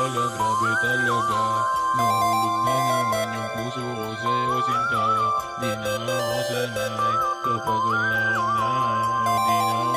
pala, grabe talaga. Nahulog na naman yung puso ko sa'yo, sinta. Di na ako sanay kapag wala ka na. Di na ako